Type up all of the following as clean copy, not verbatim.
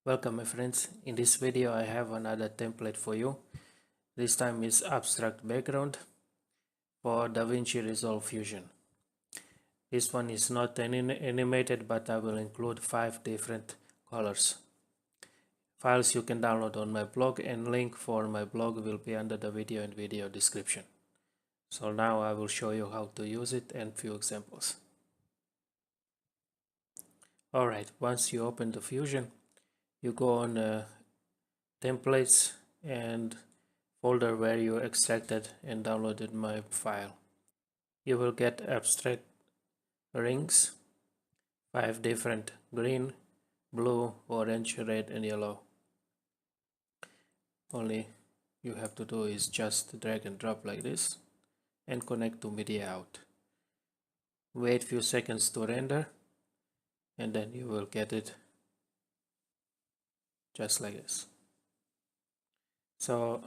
Welcome my friends. In this video I have another template for you. This time is abstract background for Davinci Resolve Fusion. This one is not animated, but I will include 5 different colors. Files you can download on my blog, and link for my blog will be under the video and video description. So now I will show you how to use it and few examples. Alright, once you open the Fusion, you go on templates and folder where you extracted and downloaded my file. You will get abstract rings, 5 different: green, blue, orange, red and yellow. Only you have to do is just drag and drop like this and connect to media out. Wait few seconds to render and then you will get it just like this. So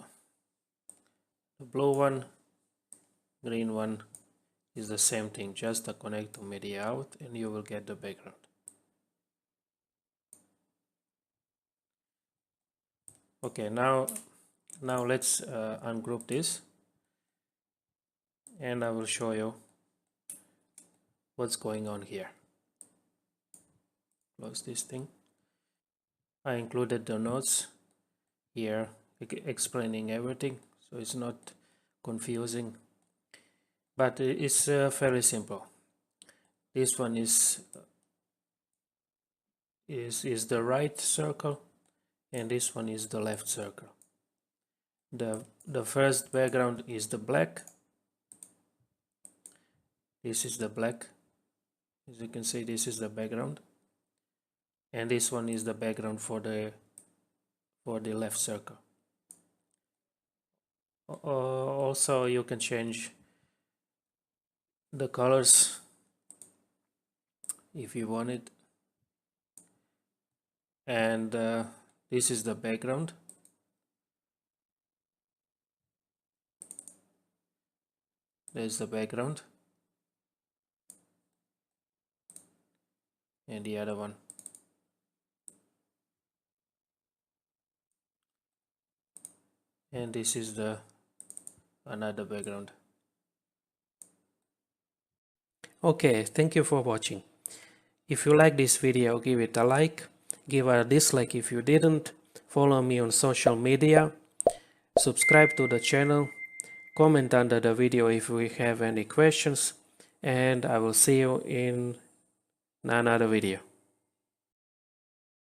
the blue one, green one is the same thing, just a connect to media out and you will get the background. Okay, now let's ungroup this and I will show you what's going on here. Close this thing. I included the notes here explaining everything, so it's not confusing, but it's fairly simple. This one is the right circle and this one is the left circle. The first background is the black. This is the black. As you can see, this is the background, and this one is the background for the left circle. Also you can change the colors if you want it, and this is the background. There's the background and the other one. And this is the another background. Okay, thank you for watching. If you like this video, give it a like, give a dislike if you didn't, follow me on social media, subscribe to the channel, comment under the video if we have any questions, and I will see you in another video.